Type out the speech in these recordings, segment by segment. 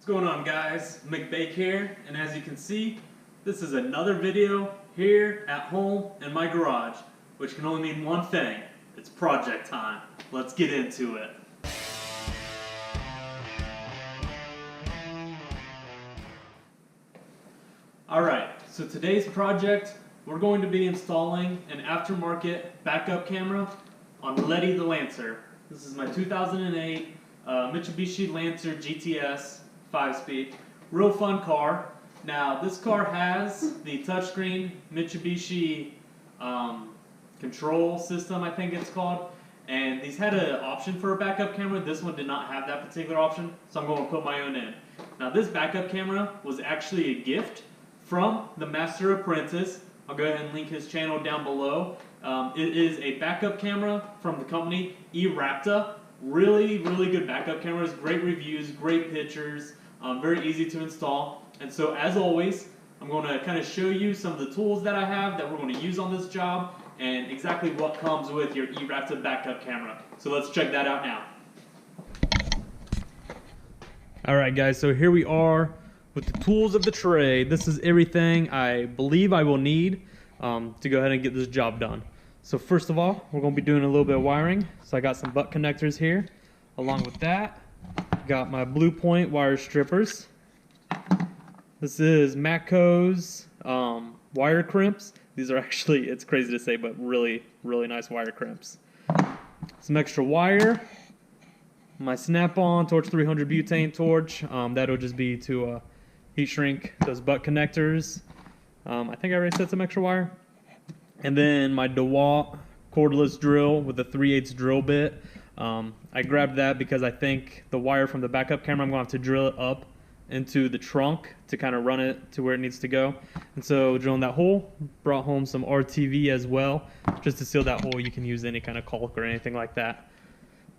What's going on, guys? McBake here, and as you can see, this is another video here at home in my garage, which can only mean one thing. It's project time. Let's get into it. Alright, so today's project, we're going to be installing an aftermarket backup camera on Letty the Lancer. This is my 2008 Mitsubishi Lancer GTS 5-speed. Real fun car. Now, this car has the touchscreen Mitsubishi control system, I think it's called. And these had an option for a backup camera. This one did not have that particular option, so I'm going to put my own in. Now, this backup camera was actually a gift from the Master Apprentice. I'll go ahead and link his channel down below. It is a backup camera from the company eRapta. Really good backup cameras, great reviews, great pictures, very easy to install. And so as always, I'm going to kind of show you some of the tools that I have that we're going to use on this job and exactly what comes with your eRapta backup camera. So let's check that out now. Alright guys, so here we are with the tools of the trade. This is everything I believe I will need to go ahead and get this job done. So first of all, we're going to be doing a little bit of wiring. So I got some butt connectors here. Along with that, got my Blue Point wire strippers. This is Matco's wire crimps. These are actually, it's crazy to say, but really nice wire crimps. Some extra wire. My Snap-on Torch 300 butane torch. That'll just be to heat shrink those butt connectors. I think I already set some extra wire. And then my DeWalt cordless drill with a 3/8 drill bit. I grabbed that because I think the wire from the backup camera, I'm going to have to drill it up into the trunk to kind of run it to where it needs to go. And so drilling that hole, brought home some RTV as well, just to seal that hole. You can use any kind of caulk or anything like that.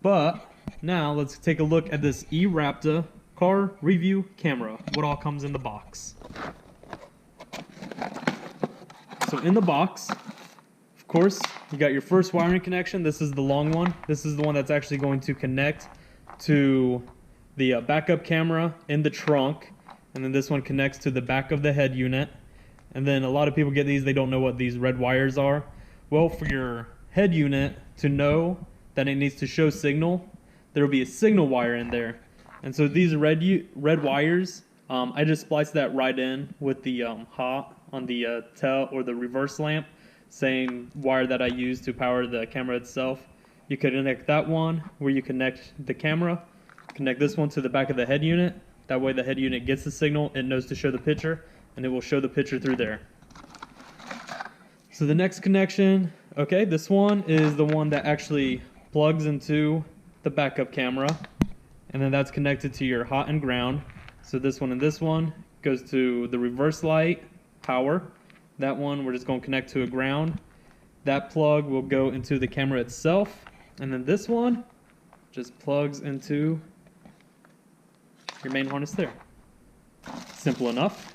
But now let's take a look at this eRapta car review camera, what all comes in the box. So in the box, of course, you got your first wiring connection. This is the long one. This is the one that's actually going to connect to the backup camera in the trunk. And then this one connects to the back of the head unit. And then a lot of people get these, they don't know what these red wires are. Well, for your head unit to know that it needs to show signal, there will be a signal wire in there. And so these red wires, I just spliced that right in with the hot on the tail or the reverse lamp, same wire that I use to power the camera itself. You can connect that one where you connect the camera, connect this one to the back of the head unit. That way the head unit gets the signal, it knows to show the picture, and it will show the picture through there. So the next connection, okay, this one is the one that actually plugs into the backup camera, and then that's connected to your hot and ground. So this one and this one goes to the reverse light power. That one we're just going to connect to a ground. That plug will go into the camera itself, and then this one just plugs into your main harness there. Simple enough.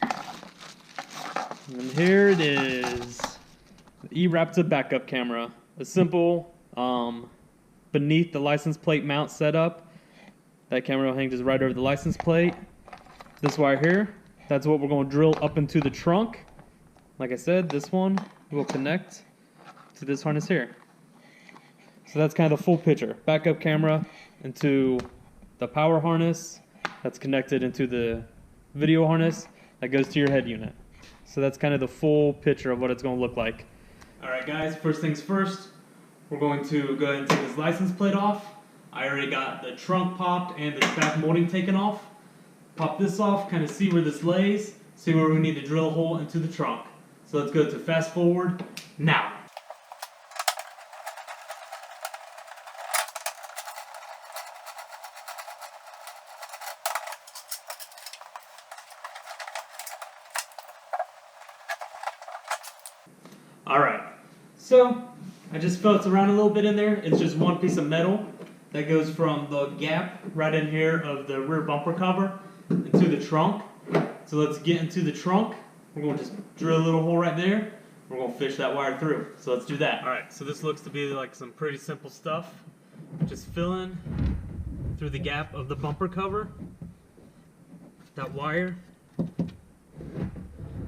And then here it is, the eRapta backup camera. A simple beneath the license plate mount setup. That camera will hang just right over the license plate. This wire here, that's what we're going to drill up into the trunk. Like I said, this one will connect to this harness here. So that's kind of the full picture. Backup camera into the power harness that's connected into the video harness that goes to your head unit. So that's kind of the full picture of what it's going to look like. Alright guys, first things first, we're going to go ahead and take this license plate off. I already got the trunk popped and the back molding taken off. Pop this off, kind of see where this lays, see where we need to drill a hole into the trunk. So let's go to fast forward now. Alright, so I just felt around a little bit in there. It's just one piece of metal that goes from the gap right in here of the rear bumper cover into the trunk. So let's get into the trunk. We're going to just drill a little hole right there. We're going to fish that wire through. So let's do that. Alright, so this looks to be like some pretty simple stuff. Just fill in through the gap of the bumper cover. that wire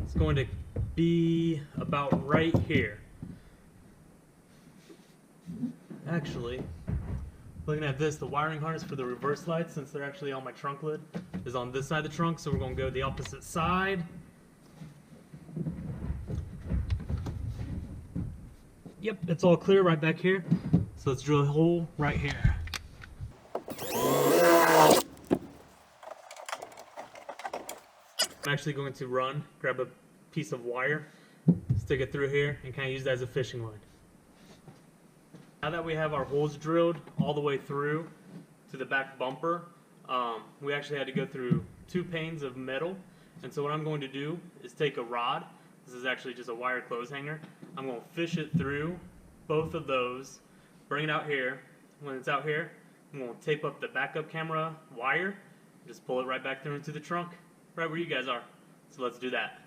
is going to be about right here. Actually, looking at this, the wiring harness for the reverse lights, since they're actually on my trunk lid, is on this side of the trunk, so we're going to go the opposite side. Yep, it's all clear right back here. So let's drill a hole right here. I'm actually going to grab a piece of wire, stick it through here, and kind of use that as a fishing line. Now that we have our holes drilled all the way through to the back bumper, we actually had to go through 2 panes of metal. And so what I'm going to do is take a rod. This is actually just a wire clothes hanger. I'm going to fish it through both of those, bring it out here. When it's out here, I'm going to tape up the backup camera wire, just pull it right back through into the trunk, right where you guys are. So let's do that.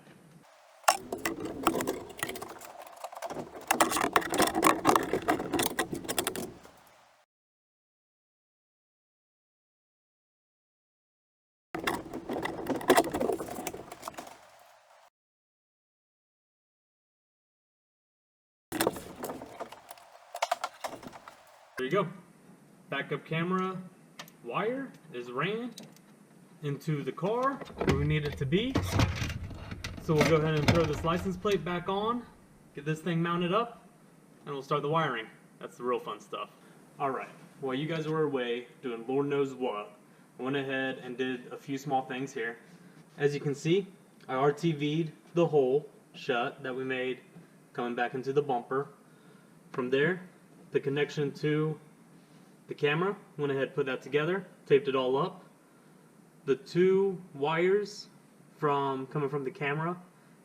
There you go. Backup camera wire is ran into the car where we need it to be. So we'll go ahead and throw this license plate back on, get this thing mounted up, and we'll start the wiring. That's the real fun stuff. Alright, while you guys were away doing Lord knows what, I went ahead and did a few small things here. As you can see, I RTV'd the hole shut that we made coming back into the bumper. From there, the connection to the camera, went ahead and put that together, taped it all up. The 2 wires coming from the camera,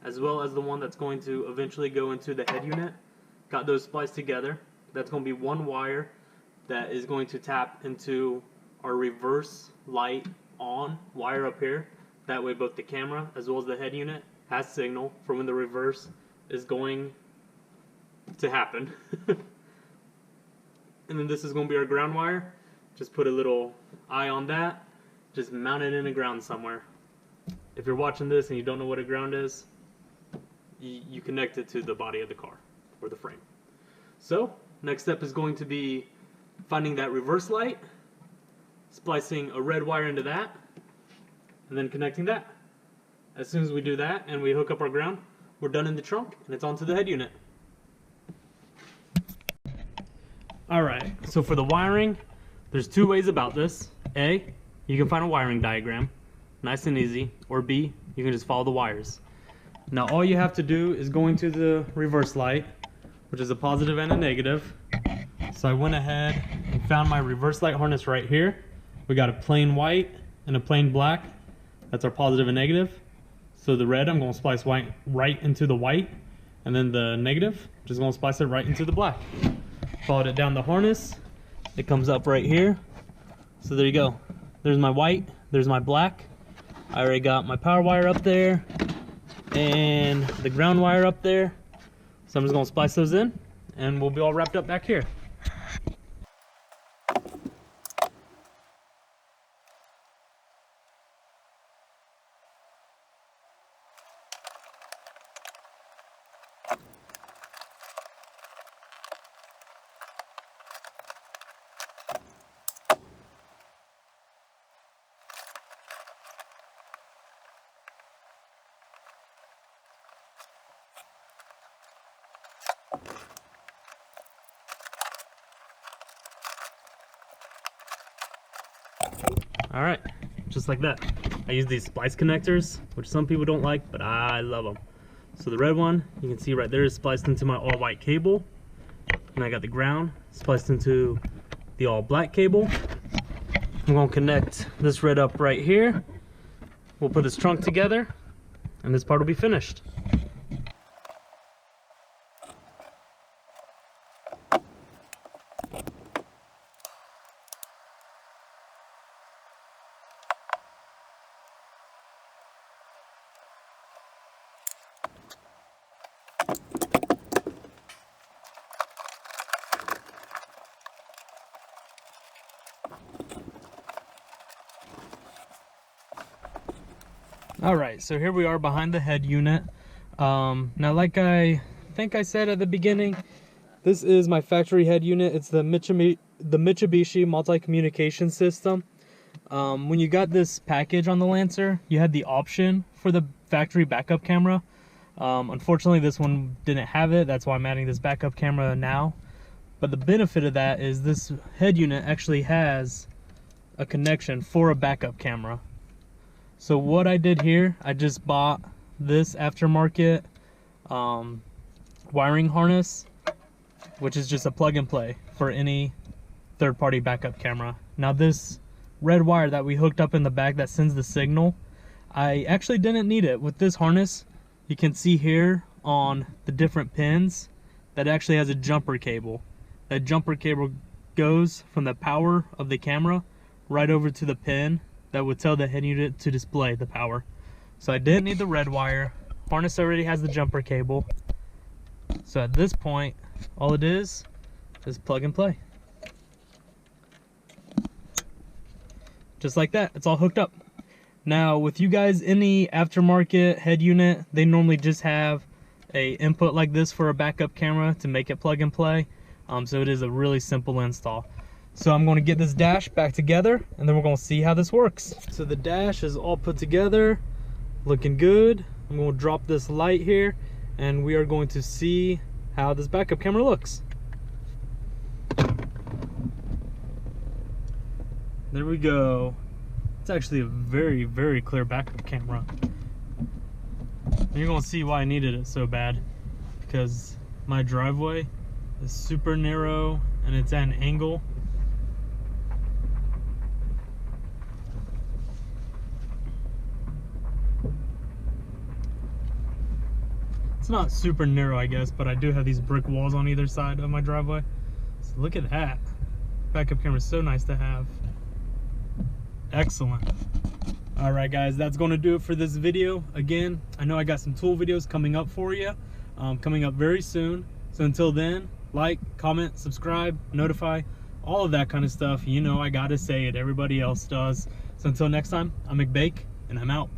as well as the one that's going to eventually go into the head unit, got those spliced together. That's going to be 1 wire that is going to tap into our reverse light on wire up here. That way both the camera as well as the head unit has signal for when the reverse is going to happen. And then this is going to be our ground wire. Just put a little eye on that. Just mount it in the ground somewhere. If you're watching this and you don't know what a ground is, you connect it to the body of the car or the frame. So next step is going to be finding that reverse light, splicing a red wire into that, and then connecting that. As soon as we do that and we hook up our ground, we're done in the trunk and it's onto the head unit. Alright, so for the wiring, there's 2 ways about this. A, you can find a wiring diagram, nice and easy, or B, you can just follow the wires. Now all you have to do is go into the reverse light, which is a positive and a negative. So I went ahead and found my reverse light harness right here. We got a plain white and a plain black. That's our positive and negative. So the red, I'm going to splice white right into the white, and then the negative, just going to splice it right into the black. Followed it down the harness, it comes up right here. So there you go. There's my white, there's my black. I already got my power wire up there and the ground wire up there. So I'm just gonna splice those in and we'll be all wrapped up back here. Alright, just like that. I use these splice connectors, which some people don't like, but I love them. So the red one, you can see right there, is spliced into my all white cable. And I got the ground spliced into the all black cable. I'm going to connect this red up right here. We'll put this trunk together, and this part will be finished. All right, so here we are behind the head unit. Now, like I think I said at the beginning, this is my factory head unit. It's the Mitsubishi multi-communication system. When you got this package on the Lancer, you had the option for the factory backup camera. Unfortunately, this one didn't have it. That's why I'm adding this backup camera now. But the benefit of that is this head unit actually has a connection for a backup camera. So what I did here, I just bought this aftermarket wiring harness, which is just a plug and play for any third-party backup camera. Now this red wire that we hooked up in the back that sends the signal, I actually didn't need it. With this harness, you can see here on the different pins that actually has a jumper cable. That jumper cable goes from the power of the camera right over to the pin that would tell the head unit to display the power. So I didn't need the red wire. Harness already has the jumper cable. So at this point, all it is plug and play. Just like that, it's all hooked up. Now with you guys, any aftermarket head unit, they normally just have a input like this for a backup camera to make it plug and play. So it is a really simple install. So I'm going to get this dash back together and then we're going to see how this works. So the dash is all put together, looking good. I'm going to drop this light here and we are going to see how this backup camera looks. There we go. It's actually a very, very clear backup camera. And you're going to see why I needed it so bad, because my driveway is super narrow and it's at an angle. It's not super narrow, I guess, but I do have these brick walls on either side of my driveway. So look at that. Backup camera is so nice to have. Excellent. All right, guys, that's going to do it for this video. Again, I know I got some tool videos coming up for you, coming up very soon. So until then, like, comment, subscribe, notify, all of that kind of stuff. You know I got to say it. Everybody else does. So until next time, I'm McBake, and I'm out.